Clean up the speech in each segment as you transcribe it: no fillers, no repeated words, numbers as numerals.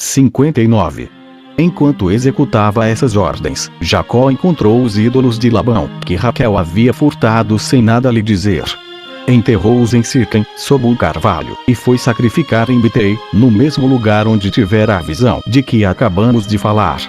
59. Enquanto executava essas ordens, Jacó encontrou os ídolos de Labão, que Raquel havia furtado sem nada lhe dizer. Enterrou-os em Siquém, sob um carvalho, e foi sacrificar em Betei, no mesmo lugar onde tivera a visão de que acabamos de falar.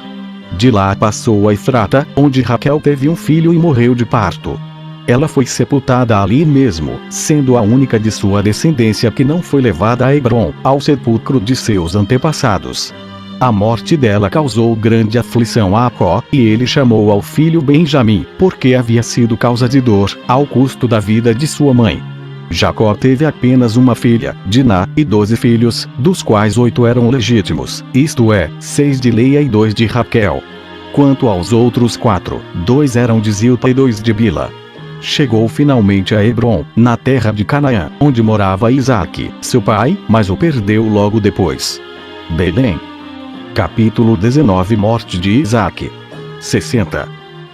De lá passou a Efrata, onde Raquel teve um filho e morreu de parto. Ela foi sepultada ali mesmo, sendo a única de sua descendência que não foi levada a Hebrom, ao sepulcro de seus antepassados. A morte dela causou grande aflição a Jacó, e ele chamou ao filho Benjamim, porque havia sido causa de dor, ao custo da vida de sua mãe. Jacó teve apenas uma filha, Diná, e 12 filhos, dos quais 8 eram legítimos, isto é, 6 de Leia e 2 de Raquel. Quanto aos outros 4, 2 eram de Zilpa e 2 de Bila. Chegou finalmente a Hebrom, na terra de Canaã, onde morava Isaque, seu pai, mas o perdeu logo depois. Belém. Capítulo 19. Morte de Isaque. 60.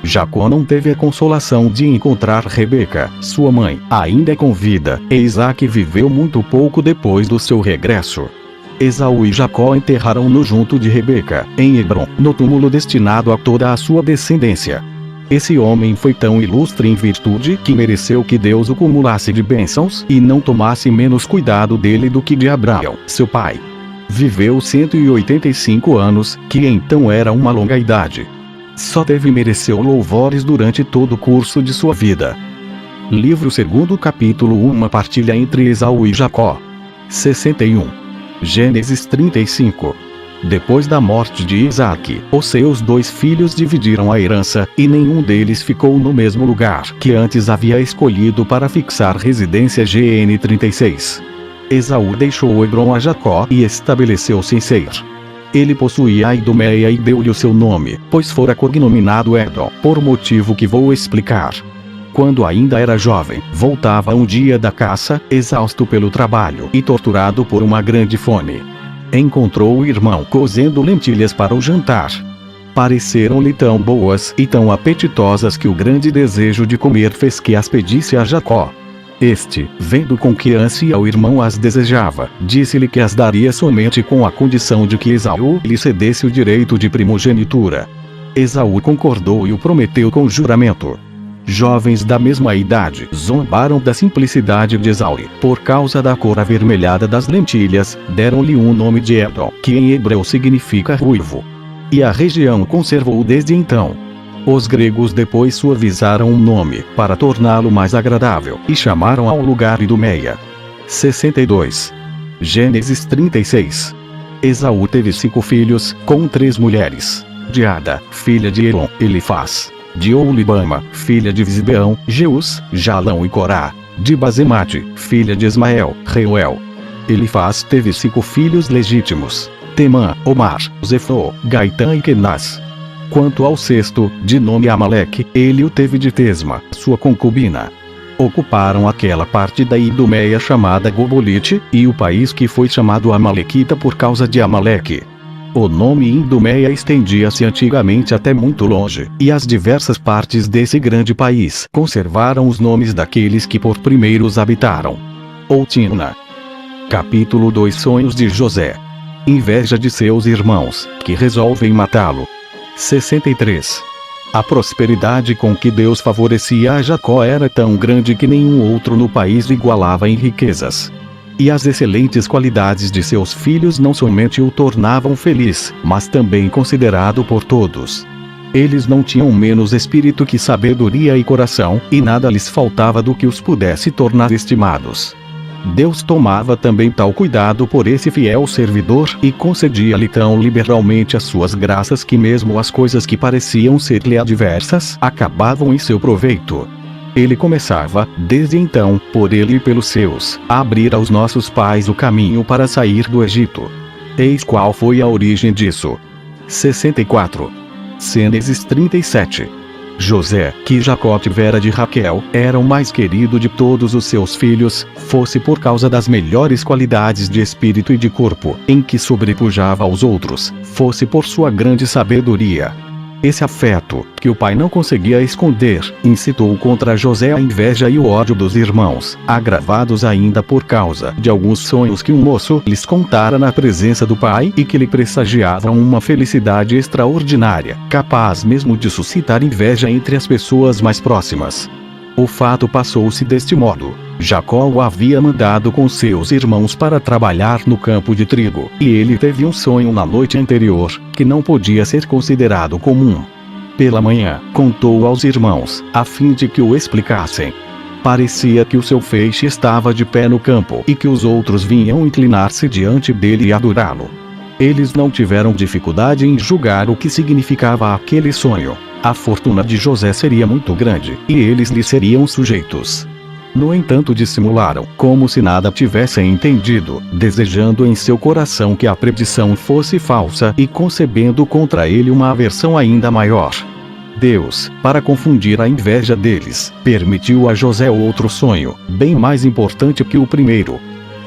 Jacó não teve a consolação de encontrar Rebeca, sua mãe, ainda com vida, e Isaque viveu muito pouco depois do seu regresso. Esaú e Jacó enterraram-no junto de Rebeca, em Hebrom, no túmulo destinado a toda a sua descendência. Esse homem foi tão ilustre em virtude que mereceu que Deus o cumulasse de bênçãos e não tomasse menos cuidado dele do que de Abraão, seu pai. Viveu 185 anos, que então era uma longa idade. Só mereceu louvores durante todo o curso de sua vida. Livro 2, capítulo 1. Uma partilha entre Esaú e Jacó. 61. Gênesis 35. Depois da morte de Isaque, os seus 2 filhos dividiram a herança, e nenhum deles ficou no mesmo lugar que antes havia escolhido para fixar residência. GN 36. Esaú deixou Hebrom a Jacó e estabeleceu-se em Seir. Ele possuía a Idumeia e deu-lhe o seu nome, pois fora cognominado Edom, por motivo que vou explicar. Quando ainda era jovem, voltava um dia da caça, exausto pelo trabalho e torturado por uma grande fome. Encontrou o irmão cozendo lentilhas para o jantar. Pareceram-lhe tão boas e tão apetitosas que o grande desejo de comer fez que as pedisse a Jacó. Este, vendo com que ânsia o irmão as desejava, disse-lhe que as daria somente com a condição de que Esaú lhe cedesse o direito de primogenitura. Esaú concordou e o prometeu com juramento. Jovens da mesma idade zombaram da simplicidade de Esaú. Por causa da cor avermelhada das lentilhas, deram-lhe um nome de Edom, que em hebreu significa ruivo. E a região conservou desde então. Os gregos depois suavizaram o nome, para torná-lo mais agradável, e chamaram ao lugar Idumeia. 62. Gênesis 36. Esaú teve 5 filhos, com 3 mulheres. De Ada, filha de Elon, Elifaz. De Oulibama, filha de Zibeão, Jeus, Jalão e Corá. De Bazemate, filha de Ismael, Reuel. Elifaz teve 5 filhos legítimos: Temã, Omar, Zefo, Gaitã e Kenaz. Quanto ao 6º, de nome Amaleque, ele o teve de Tesma, sua concubina. Ocuparam aquela parte da Idumeia chamada Gobolite, e o país que foi chamado Amalequita por causa de Amaleque. O nome Idumeia estendia-se antigamente até muito longe, e as diversas partes desse grande país conservaram os nomes daqueles que por primeiros habitaram. Outimna. Capítulo 2. Sonhos de José. Inveja de seus irmãos, que resolvem matá-lo. 63. A prosperidade com que Deus favorecia a Jacó era tão grande que nenhum outro no país igualava em riquezas. E as excelentes qualidades de seus filhos não somente o tornavam feliz, mas também considerado por todos. Eles não tinham menos espírito que sabedoria e coração, e nada lhes faltava do que os pudesse tornar estimados. Deus tomava também tal cuidado por esse fiel servidor e concedia-lhe tão liberalmente as suas graças que mesmo as coisas que pareciam ser-lhe adversas acabavam em seu proveito. Ele começava, desde então, por ele e pelos seus, a abrir aos nossos pais o caminho para sair do Egito. Eis qual foi a origem disso. 64. Gênesis 37. José, que Jacó tivera de Raquel, era o mais querido de todos os seus filhos, fosse por causa das melhores qualidades de espírito e de corpo, em que sobrepujava aos outros, fosse por sua grande sabedoria. Esse afeto, que o pai não conseguia esconder, incitou contra José a inveja e o ódio dos irmãos, agravados ainda por causa de alguns sonhos que um moço lhes contara na presença do pai e que lhe pressagiavam uma felicidade extraordinária, capaz mesmo de suscitar inveja entre as pessoas mais próximas. O fato passou-se deste modo. Jacó o havia mandado com seus irmãos para trabalhar no campo de trigo, e ele teve um sonho na noite anterior, que não podia ser considerado comum. Pela manhã, contou aos irmãos, a fim de que o explicassem. Parecia que o seu feixe estava de pé no campo e que os outros vinham inclinar-se diante dele e adorá-lo. Eles não tiveram dificuldade em julgar o que significava aquele sonho. A fortuna de José seria muito grande, e eles lhe seriam sujeitos. No entanto, dissimularam, como se nada tivessem entendido, desejando em seu coração que a predição fosse falsa e concebendo contra ele uma aversão ainda maior. Deus, para confundir a inveja deles, permitiu a José outro sonho, bem mais importante que o primeiro.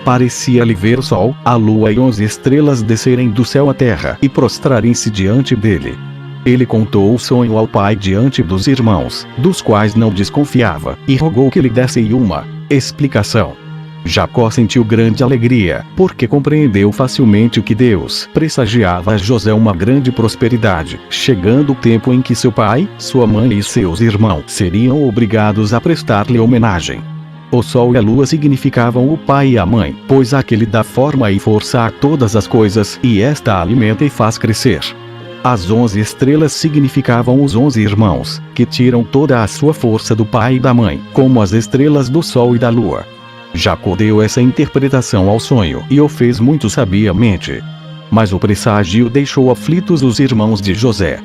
Parecia-lhe ver o sol, a lua e 11 estrelas descerem do céu à terra e prostrarem-se diante dele. Ele contou o sonho ao pai diante dos irmãos, dos quais não desconfiava, e rogou que lhe dessem uma explicação. Jacó sentiu grande alegria, porque compreendeu facilmente que Deus pressagiava a José uma grande prosperidade, chegando o tempo em que seu pai, sua mãe e seus irmãos seriam obrigados a prestar-lhe homenagem. O sol e a lua significavam o pai e a mãe, pois aquele dá forma e força a todas as coisas, e esta alimenta e faz crescer. As 11 estrelas significavam os 11 irmãos, que tiram toda a sua força do pai e da mãe, como as estrelas do sol e da lua. Jacó deu essa interpretação ao sonho e o fez muito sabiamente. Mas o presságio deixou aflitos os irmãos de José.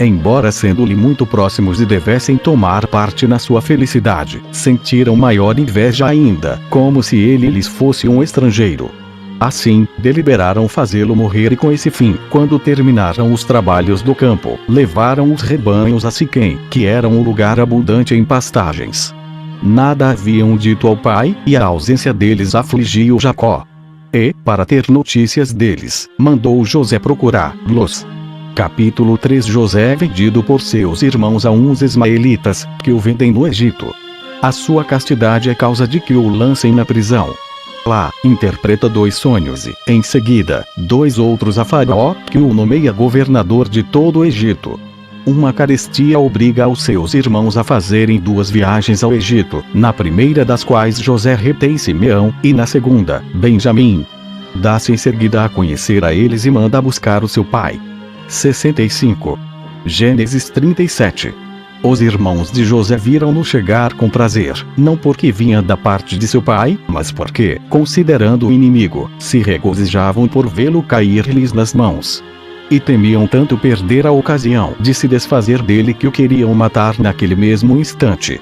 Embora sendo-lhe muito próximos e devessem tomar parte na sua felicidade, sentiram maior inveja ainda, como se ele lhes fosse um estrangeiro. Assim, deliberaram fazê-lo morrer e com esse fim, quando terminaram os trabalhos do campo, levaram os rebanhos a Siquém, que era um lugar abundante em pastagens. Nada haviam dito ao pai, e a ausência deles afligiu Jacó. E, para ter notícias deles, mandou José procurá-los. Capítulo 3. José é vendido por seus irmãos a uns ismaelitas, que o vendem no Egito. A sua castidade é causa de que o lancem na prisão. Lá, interpreta 2 sonhos e, em seguida, 2 outros a Faraó, que o nomeia governador de todo o Egito. Uma carestia obriga os seus irmãos a fazerem 2 viagens ao Egito, na primeira das quais José retém Simeão, e na segunda, Benjamim. Dá-se em seguida a conhecer a eles e manda buscar o seu pai. 65. Gênesis 37. Os irmãos de José viram-no chegar com prazer, não porque vinha da parte de seu pai, mas porque, considerando o inimigo, se regozijavam por vê-lo cair-lhes nas mãos. E temiam tanto perder a ocasião de se desfazer dele que o queriam matar naquele mesmo instante.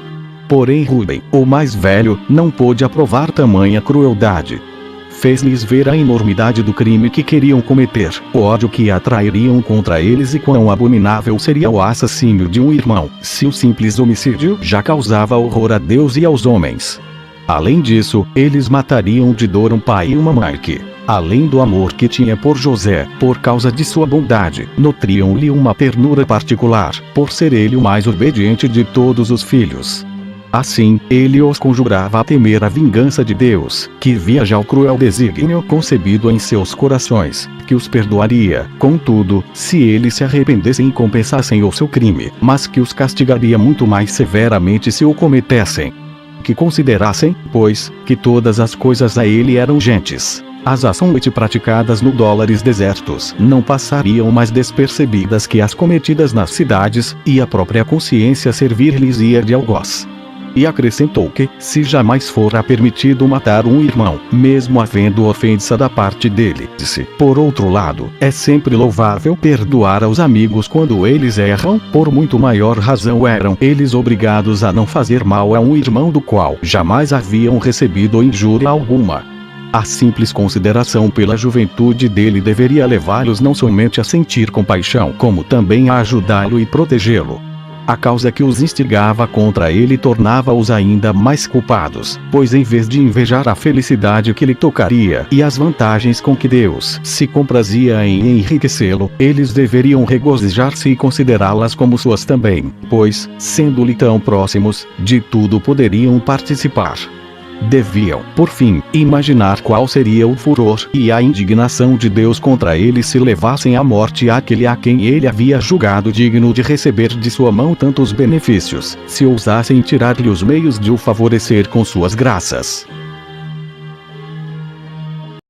Porém Rúben, o mais velho, não pôde aprovar tamanha crueldade. Fez-lhes ver a enormidade do crime que queriam cometer, o ódio que atrairiam contra eles e quão abominável seria o assassínio de um irmão, se o simples homicídio já causava horror a Deus e aos homens. Além disso, eles matariam de dor um pai e uma mãe que, além do amor que tinha por José, por causa de sua bondade, nutriam-lhe uma ternura particular, por ser ele o mais obediente de todos os filhos. Assim, ele os conjurava a temer a vingança de Deus, que via já o cruel desígnio concebido em seus corações, que os perdoaria, contudo, se eles se arrependessem e compensassem o seu crime, mas que os castigaria muito mais severamente se o cometessem. Que considerassem, pois, que todas as coisas a ele eram gentes. As ações praticadas no dólares desertos não passariam mais despercebidas que as cometidas nas cidades, e a própria consciência servir-lhes-ia de algoz. E acrescentou que, se jamais fora permitido matar um irmão, mesmo havendo ofensa da parte dele, disse, por outro lado, é sempre louvável perdoar aos amigos quando eles erram, por muito maior razão eram eles obrigados a não fazer mal a um irmão do qual jamais haviam recebido injúria alguma. A simples consideração pela juventude dele deveria levá-los não somente a sentir compaixão, como também a ajudá-lo e protegê-lo. A causa que os instigava contra ele tornava-os ainda mais culpados, pois em vez de invejar a felicidade que lhe tocaria e as vantagens com que Deus se comprazia em enriquecê-lo, eles deveriam regozijar-se e considerá-las como suas também, pois, sendo-lhe tão próximos, de tudo poderiam participar. Deviam, por fim, imaginar qual seria o furor e a indignação de Deus contra eles se levassem à morte aquele a quem ele havia julgado digno de receber de sua mão tantos benefícios, se ousassem tirar-lhe os meios de o favorecer com suas graças.